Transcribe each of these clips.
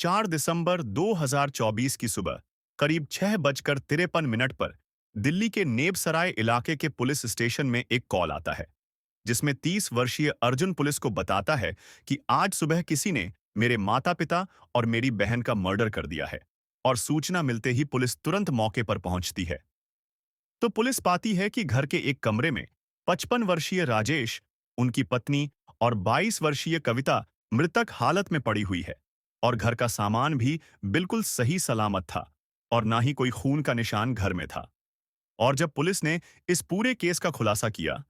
4 दिसंबर 2024 की सुबह करीब 6:53 पर दिल्ली के नेबसराय इलाके के पुलिस स्टेशन में एक कॉल आता है, जिसमें 30 वर्षीय अर्जुन पुलिस को बताता है कि आज सुबह किसी ने मेरे माता-पिता और मेरी बहन का मर्डर कर दिया है। और सूचना मिलते ही पुलिस तुरंत मौके पर पहुंचती है। तो पुलिस पाती है कि घर के एक कमरे में 55 वर्षीय राजेश, उनकी पत्नी और 22 वर्षीय कविता मृतक हालत में पड़ी हुई है। और घर का सामान भी बिल्कुल सही सलामत था और ना ही कोई खून का निशान घर में था। और जब पुलिस ने इस पूरे केस का खुलासा किया,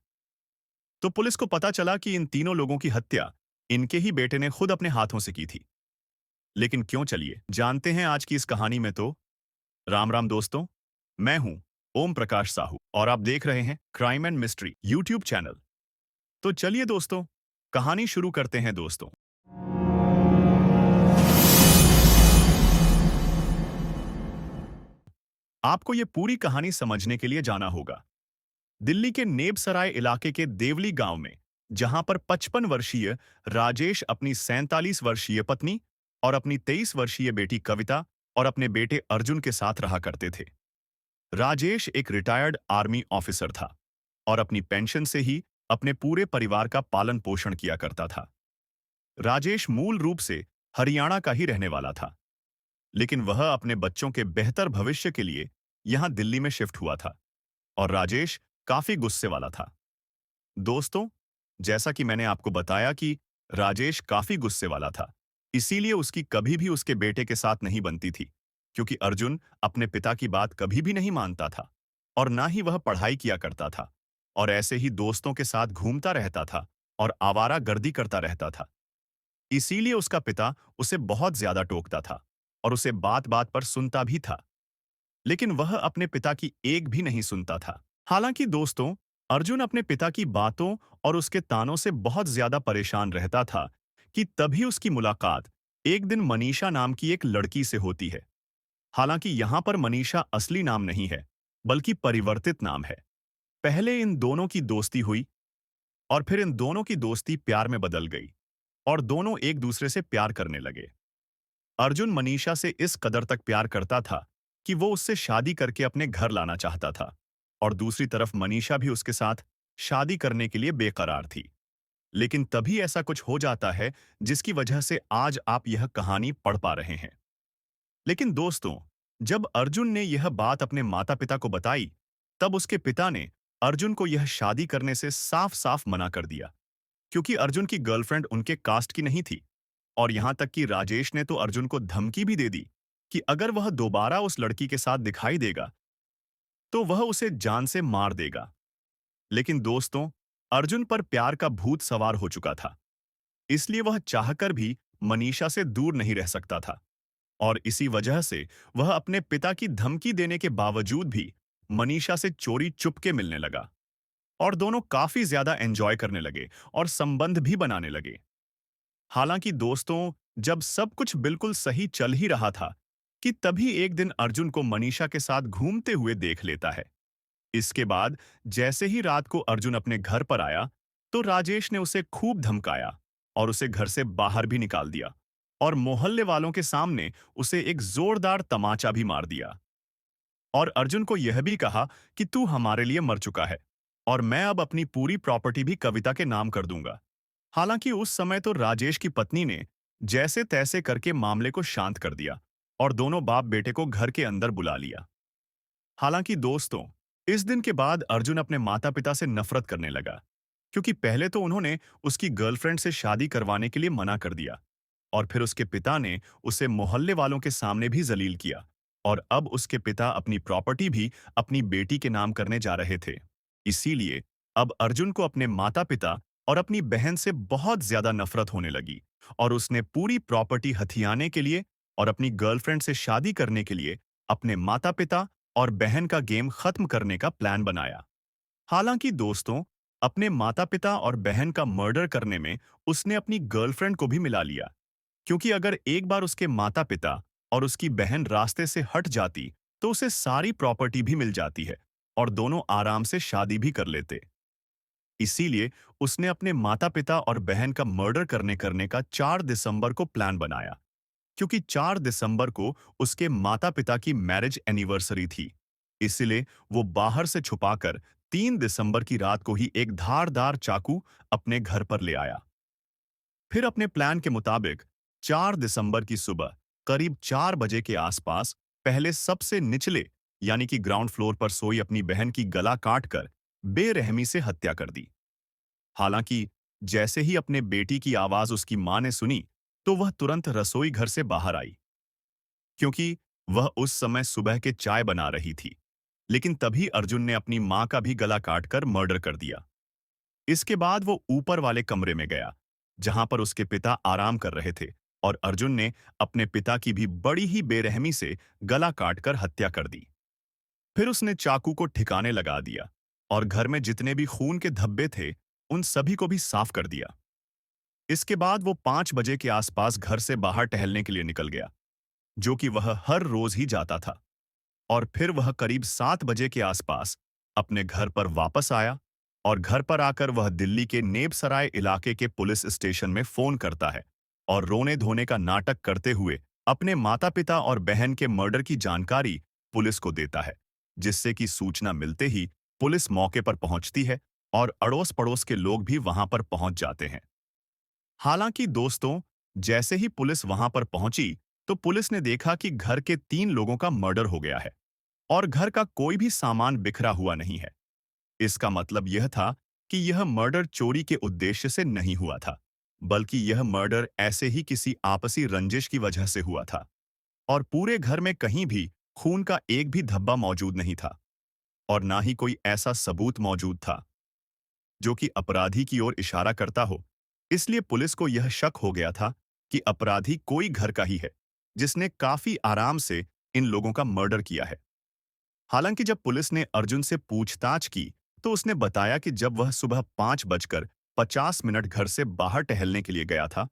तो पुलिस को पता चला कि इन तीनों लोगों की हत्या इनके ही बेटे ने खुद अपने हाथों से की थी। लेकिन क्यों, चलिए जानते हैं आज की इस कहानी में। तो राम राम दोस्तों, मैं हूं ओम प्रकाश साहू और आप देख रहे हैं crime and mystery YouTube channel. तो चलिए दोस्तों, कहानी शुरू करते हैं दोस्तों। आपको ये पूरी कहानी समझने के लिए जाना होगा दिल्ली के नेबसराय इलाके के देवली गांव में, जहां पर 55 वर्षीय राजेश अपनी 47 वर्षीय पत्नी और अपनी 23 वर्षीय बेटी कविता और अपने बेटे अर्जुन के साथ रहा करते थे। राजेश एक रिटायर्ड आर्मी ऑफिसर था और अपनी पेंशन से ही अपने पूरे परिवार का पालन पोषण किया करता था। राजेश मूल रूप से हरियाणा का ही रहने वाला था, लेकिन वह अपने बच्चों के बेहतर भविष्य के लिए यहां दिल्ली में शिफ्ट हुआ था। और राजेश काफी गुस्से वाला था। दोस्तों, जैसा कि मैंने आपको बताया कि राजेश काफी गुस्से वाला था, इसीलिए उसकी कभी भी उसके बेटे के साथ नहीं बनती थी, क्योंकि अर्जुन अपने पिता की बात कभी भी नहीं मानता था और ना ही वह पढ़ाई किया करता था और ऐसे ही दोस्तों के साथ घूमता रहता था और आवारागर्दी करता रहता था। इसीलिए उसका पिता उसे बहुत ज्यादा टोकता था और उसे बात बात पर सुनता भी था, लेकिन वह अपने पिता की एक भी नहीं सुनता था। हालांकि दोस्तों, अर्जुन अपने पिता की बातों और उसके तानों से बहुत ज्यादा परेशान रहता था कि तभी उसकी मुलाकात एक दिन मनीषा नाम की एक लड़की से होती है। हालांकि यहां पर मनीषा असली नाम नहीं है, बल्कि परिवर्तित नाम है। पहले इन दोनों की दोस्ती हुई और फिर इन दोनों की दोस्ती प्यार में बदल गई और दोनों एक दूसरे से प्यार करने लगे। अर्जुन मनीषा से इस कदर तक प्यार करता था कि वो उससे शादी करके अपने घर लाना चाहता था, और दूसरी तरफ मनीषा भी उसके साथ शादी करने के लिए बेकरार थी। लेकिन तभी ऐसा कुछ हो जाता है जिसकी वजह से आज आप यह कहानी पढ़ पा रहे हैं। लेकिन दोस्तों, जब अर्जुन ने यह बात अपने माता-पिता को बताई, तब उसके पिता ने अर्जुन को यह शादी करने से साफ-साफ मना कर दिया, क्योंकि अर्जुन की गर्लफ्रेंड उनके कास्ट की नहीं थी। और यहां तक कि राजेश ने तो अर्जुन को धमकी भी दे दी कि अगर वह दोबारा उस लड़की के साथ दिखाई देगा, तो वह उसे जान से मार देगा। लेकिन दोस्तों, अर्जुन पर प्यार का भूत सवार हो चुका था, इसलिए वह चाहकर भी मनीषा से दूर नहीं रह सकता था। और इसी वजह से वह अपने पिता की धमकी देने के बावजूद भी मनीषा से चोरी चुपके मिलने लगा और दोनों काफी ज्यादा एंजॉय करने लगे और संबंध भी बनाने लगे। हालांकि दोस्तों, जब सब कुछ बिल्कुल सही चल ही रहा था कि तभी एक दिन अर्जुन को मनीषा के साथ घूमते हुए देख लेता है। इसके बाद जैसे ही रात को अर्जुन अपने घर पर आया, तो राजेश ने उसे खूब धमकाया और उसे घर से बाहर भी निकाल दिया और मोहल्ले वालों के सामने उसे एक जोरदार तमाचा भी मार दिया। और अर्जुन को यह भी कहा कि तू हमारे लिए मर चुका है और मैं अब अपनी पूरी प्रॉपर्टी भी कविता के नाम कर दूंगा। हालांकि उस समय तो राजेश की पत्नी ने जैसे तैसे करके मामले को शांत कर दिया और दोनों बाप बेटे को घर के अंदर बुला लिया। हालांकि दोस्तों, इस दिन के बाद अर्जुन अपने माता-पिता से नफरत करने लगा, क्योंकि पहले तो उन्होंने उसकी गर्लफ्रेंड से शादी करवाने के लिए मना कर दिया और फिर उसके पिता ने उसे मोहल्ले वालों के सामने भी जलील किया। और अब उसके पिता अपनी प्रॉपर्टी भी अपनी बेटी के नाम करने जा रहे थे। इसीलिए अब अर्जुन को अपने माता-पिता और अपनी बहन से बहुत ज्यादा नफरत होने लगी और उसने पूरी प्रॉपर्टी हथियाने के लिए और अपनी गर्लफ्रेंड से शादी करने के लिए अपने माता-पिता और बहन का गेम खत्म करने का प्लान बनाया। हालांकि दोस्तों, अपने माता-पिता और बहन का मर्डर करने में उसने अपनी गर्लफ्रेंड को भी मिला लिया, क्योंकि अगर एक बार उसके माता-पिता और उसकी बहन रास्ते से हट जाती, तो उसे सारी प्रॉपर्टी भी मिल जाती है और दोनों आराम से शादी भी कर लेते। इसीलिए उसने अपने माता-पिता और बहन का मर्डर करने करने का 4 दिसंबर को प्लान बनाया। क्योंकि 4 दिसंबर को उसके माता-पिता की मैरिज एनिवर्सरी थी। इसलिए वो बाहर से छुपाकर 3 दिसंबर की रात को ही एक धारदार चाकू अपने घर पर ले आया। फिर अपने प्लान के मुताबिक 4 दिसंबर की सुबह करीब 4 बजे के आसपास पहले सबसे निचले यानी कि ग्राउंड फ्लोर पर सोई अपनी बहन की गला काटकर बेरहमी से हत्या कर दी। हालांकि जैसे ही अपने बेटी की आवाज उसकी मां ने सुनी, तो वह तुरंत रसोई घर से बाहर आई, क्योंकि वह उस समय सुबह के चाय बना रही थी। लेकिन तभी अर्जुन ने अपनी मां का भी गला काटकर मर्डर कर दिया। इसके बाद वो ऊपर वाले कमरे में गया, जहां पर उसके पिता आराम कर रहे थे, और अर्जुन ने अपने पिता की भी बड़ी ही बेरहमी से गला काटकर हत्या कर दी। फिर उसने चाकू को ठिकाने लगा दिया और घर में जितने भी खून के धब्बे थे, उन सभी को भी साफ कर दिया। इसके बाद वो 5 बजे के आसपास घर से बाहर टहलने के लिए निकल गया, जो कि वह हर रोज ही जाता था। और फिर वह करीब 7 बजे के आसपास अपने घर पर वापस आया, और घर पर आकर वह दिल्ली के नेबसराय इलाके के पुलिस स्टेशन में फोन करता है और रोने धोने का नाटक करते हुए अपने माता पिता और बहन के मर्डर की जानकारी पुलिस को देता है, जिससे कि सूचना मिलते ही पुलिस मौके पर पहुंचती है और अड़ोस पड़ोस के लोग भी वहां पर पहुंच जाते हैं। हालांकि दोस्तों, जैसे ही पुलिस वहां पर पहुंची, तो पुलिस ने देखा कि घर के 3 लोगों का मर्डर हो गया है और घर का कोई भी सामान बिखरा हुआ नहीं है। इसका मतलब यह था कि यह मर्डर चोरी के उद्देश्य से नहीं हुआ था, बल्कि यह मर्डर ऐसे ही किसी आपसी रंजिश की वजह से हुआ था। और पूरे घर में कहीं भी खून का एक भी धब्बा मौजूद नहीं था, और ना ही कोई ऐसा सबूत मौजूद था जो कि अपराधी की ओर इशारा करता हो। इसलिए पुलिस को यह शक हो गया था कि अपराधी कोई घर का ही है, जिसने काफी आराम से इन लोगों का मर्डर किया है। हालांकि जब पुलिस ने अर्जुन से पूछताछ की, तो उसने बताया कि जब वह सुबह 5:50 घर से बाहर टहलने के लिए गया था,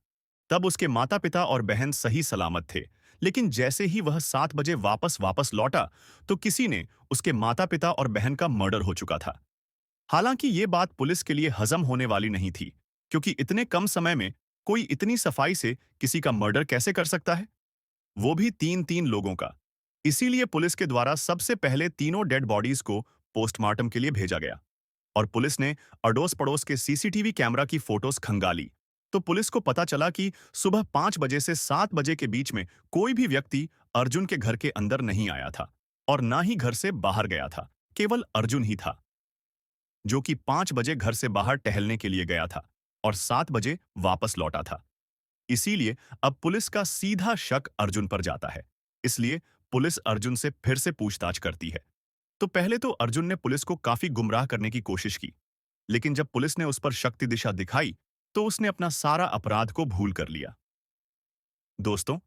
तब उसके माता-पिता और बहन सही सलामत थे। लेकिन जैसे ही वह 7 बजे वापस वापस लौटा, तो किसी ने उसके माता-पिता और बहन का मर्डर हो चुका था। हालांकि ये बात पुलिस के लिए हजम होने वाली नहीं थी, क्योंकि इतने कम समय में कोई इतनी सफाई से किसी का मर्डर कैसे कर सकता है, वो भी 3-3 लोगों का। इसीलिए पुलिस के द्वारा सबसे पहले तीनों डेड बॉडीज को पोस्टमार्टम के लिए भेजा गया, और पुलिस ने अड़ोस पड़ोस के सीसीटीवी कैमरा की फोटोज खंगाली। तो पुलिस को पता चला कि सुबह 5 बजे से 7 बजे के बीच में कोई भी व्यक्ति अर्जुन के घर के अंदर नहीं आया था, और ना ही घर से बाहर गया था। केवल अर्जुन ही था, जो कि 5 बजे घर से बाहर टहलने के लिए गया था और 7 बजे वापस लौटा था। इसीलिए अब पुलिस का सीधा शक अर्जुन पर जाता है। इसलिए पुलिस अर्जुन से फिर से पूछताछ करती है। तो पहले तो अर्जुन ने पुलिस को काफी गुमराह करने की कोशिश की, लेकिन जब पुलिस ने उस पर शक्ति दिशा दिखाई, तो उसने अपना सारा अपराध को भूल कर लिया। दोस्तों,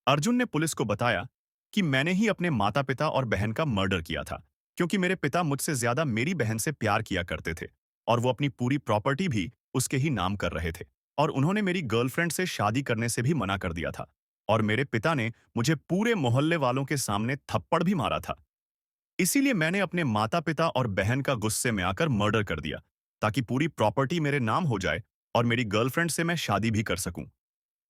अर्जुन ने पुलिस को बताया कि मैंने ही अपने माता-पिता और बहन का मर्डर किया था, क्योंकि मेरे पिता मुझसे ज्यादा मेरी बहन से प्यार किया करते थे, और वो अपनी पूरी प्रॉपर्टी भी उसके ही नाम कर रहे थे। और उन्होंने मेरी गर्लफ्रेंड से शादी करने से भी मना कर दिया था, और मेरे पिता ने मुझे पूरे मोहल्ले वालों के सामने थप्पड़ भी मारा था। इसीलिए मैंने अपने माता-पिता और बहन का गुस्से में आकर मर्डर कर दिया, ताकि पूरी प्रॉपर्टी मेरे नाम हो जाए और मेरी गर्लफ्रेंड से मैं शादी भी कर सकूं।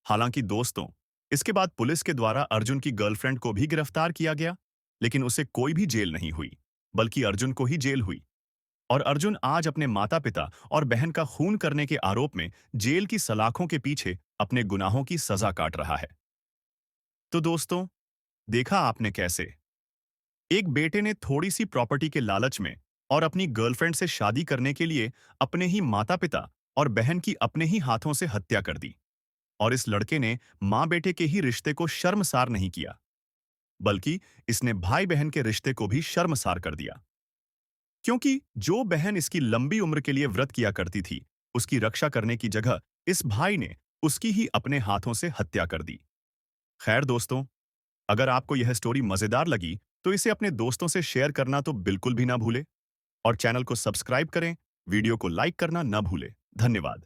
हालांकि दोस्तों, इसके बाद पुलिस के द्वारा अर्जुन की गर्लफ्रेंड को भी गिरफ्तार किया गया, लेकिन उसे कोई भी जेल नहीं हुई, बल्कि अर्जुन को ही जेल हुई। और अर्जुन आज अपने माता-पिता और बहन का खून करने के आरोप में जेल की सलाखों के पीछे अपने गुनाहों की सजा काट रहा है। तो दोस्तों, देखा आपने कैसे एक बेटे ने थोड़ी सी प्रॉपर्टी के लालच में और अपनी गर्लफ्रेंड से शादी करने के लिए अपने ही माता-पिता और बहन की अपने ही हाथों से हत्या कर दी। और इस लड़के ने माँ बेटे के ही रिश्ते को शर्मसार नहीं किया, बल्कि इसने भाई बहन के रिश्ते को भी शर्मसार कर दिया। क्योंकि जो बहन इसकी लंबी उम्र के लिए व्रत किया करती थी, उसकी रक्षा करने की जगह इस भाई ने उसकी ही अपने हाथों से हत्या कर दी। खैर दोस्तों, अगर आपको यह स्टोरी मजेदार लगी, तो इसे अपने दोस्तों से शेयर करना तो बिल्कुल भी ना भूले, और चैनल को सब्सक्राइब करें, वीडियो को लाइक करना ना भूले। धन्यवाद।